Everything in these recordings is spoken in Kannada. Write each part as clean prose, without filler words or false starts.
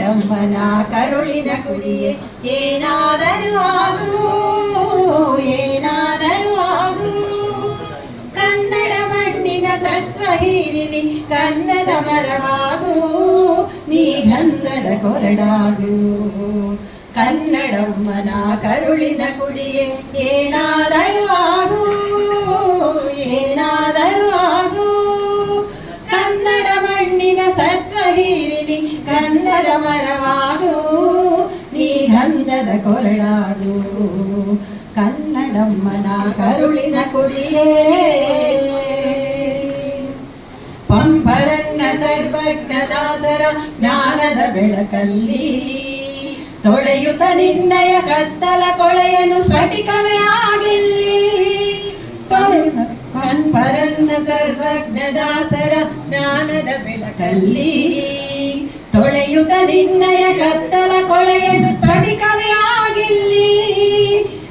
ಕನ್ನಡಮ್ಮನ ಕರುಳಿನ ಕುಡಿಯೇ ಏನಾದರೂ ಆಗು, ಏನಾದರೂ ಆಗು. ಕನ್ನಡ ಮಣ್ಣಿನ ಸತ್ವ ಹೀರಿನಿ ಕನ್ನಡ ಮರವಾಗು, ನೀ ಗಂಧದ ಕೊರಡಾಗು. ಕನ್ನಡಮ್ಮನ ಕರುಳಿನ ಕುಡಿಯೇ ಏನಾದರೂ ಆಗು, ಏನಾದರೂ ಆಗು. ಕನ್ನಡ ಮಣ್ಣಿನ ಸತ್ವ ಹೀರಿನಿ ಕನ್ನಡ ಮರವಾಗು, ನೀ ಗಂಧದ ಕೊರಡಾಗು. ಕನ್ನಡಮ್ಮನ ಕರುಳಿನ ಕುಡಿಯೇ ಪಂಪರನ್ನ ಸರ್ವಜ್ಞ ದಾಸರ ಜ್ಞಾನದ ಬೆಳಕಲ್ಲಿ ತೊಳೆಯುತ್ತ ನಿನ್ನಯ ಕತ್ತಲ ಕೊಳೆಯನ್ನು ಸ್ಫಟಿಕವೇ ಆಗಿಲ್ಲಿ. ಪಂಪರನ್ನ ಸರ್ವಜ್ಞ ದಾಸರ ಜ್ಞಾನದ ಬೆಳಕಲ್ಲಿ ತೊಳೆಯುತ್ತ ನಿನ್ನಯ ಕತ್ತಲ ಕೊಳೆಯನ್ನು ಸ್ಫಟಿಕವೇ ಆಗಿಲ್ಲಿ.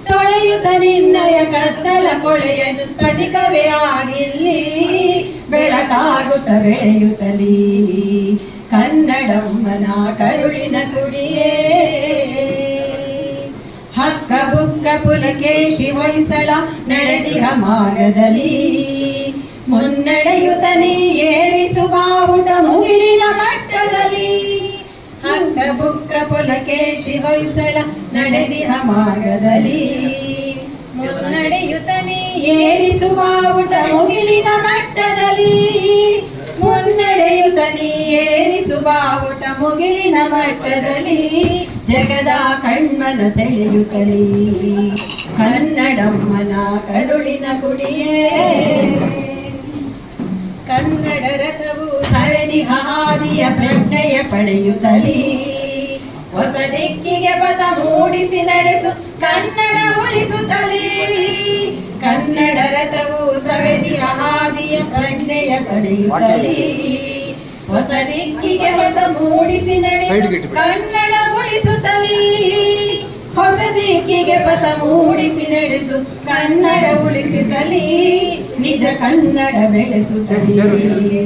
ತೊಳೆಯುತ್ತ ನಿನ್ನಯ ಕತ್ತಲ ಕೊಳೆಯನ್ನು ಸ್ಫಟಿಕವೇ ಆಗಿಲ್ಲಿ. ಬೆಳಕಾಗುತ್ತ ಬೆಳೆಯುತ್ತಲೀ ಕನ್ನಡಮ್ಮನ ಕರುಳಿನ ಕುಡಿಯೇ. ಹಕ್ಕ ಬುಕ್ಕ ಪುಲಕೇಶಿ ಹೊಯ್ಸಳ ನಡೆದಿಹ ಮಾರ್ಗದಲ್ಲಿ ಮುನ್ನಡೆಯುತ್ತ ನೀ ಏರಿಸು ಬಾವುಟ ಮುಗಿಲಿನ ಮಟ್ಟದಲ್ಲಿ. ಹಕ್ಕ ಬುಕ್ಕ ಪುಲಕೇಶಿ ಹೊಯ್ಸಳ ನಡೆದಿಹ ಮಾರ್ಗದಲ್ಲಿ ಮುನ್ನಡೆಯುತ್ತ ನೀ ಏರಿಸು ಬಾವುಟ ಮುಗಿಲಿನ ಮಟ್ಟದಲ್ಲಿ. ಮುನ್ನಡೆಯುತ್ತ ನೀ ಏರಿಸು ಬಾವುಟ ಮುಗಿಲಿನ ಮಟ್ಟದಲ್ಲಿ. ಜಗದ ಕಣ್ಮನ ಸೆಳೆಯುತ್ತಲೀ ಕನ್ನಡಮ್ಮನ ಕರುಳಿನ ಕುಡಿಯೇ. ಕನ್ನಡ ರಥವು ಸರಣಿಹ ಹಾದಿಯ ಪ್ರಜ್ಞೆಯ ಪಡೆಯುತ್ತಲೀ ಹೊಸ ದಿಕ್ಕಿಗೆ ಪಥ ಮೂಡಿಸಿ ನಡೆಸು ಕನ್ನಡ ಉಳಿಸುತ್ತಲೇ. ಕನ್ನಡ ರಥವು ಸವೆದಿಯ ಹಾದಿಯ ಪ್ರಜ್ಞೆಯ ಪಡೆಯುತ್ತಲೇ ಹೊಸ ದಿಕ್ಕಿಗೆ ಪಥ ಮೂಡಿಸಿ ನಡೆಸು ಕನ್ನಡ ಉಳಿಸುತ್ತಲೇ. ಹೊಸ ದಿಕ್ಕಿಗೆ ಪಥ ಮೂಡಿಸಿ ನಡೆಸು ಕನ್ನಡ ಉಳಿಸುತ್ತಲೇ. ನಿಜ ಕನ್ನಡ ಬೆಳೆಸುತ್ತಲೇ.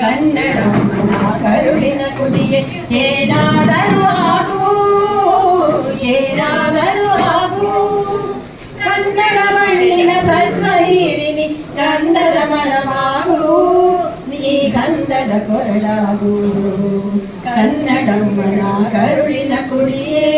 ಕನ್ನಡಮ್ಮನ ಕರುಳಿನ ಕುಡಿಯೇ ಏನಾದರೂ ಆಗು, ಏನಾದರೂ ಆಗು. ಕನ್ನಡ ಮಣ್ಣಿನ ಸತ್ವ ಹೀರಿನಿ ಗಂಧದ ಮರವಾಗು, ನೀ ಗಂಧದ ಕೊರಳಾಗು. ಕನ್ನಡಮ್ಮನ ಕರುಳಿನ ಕುಡಿಯೇ.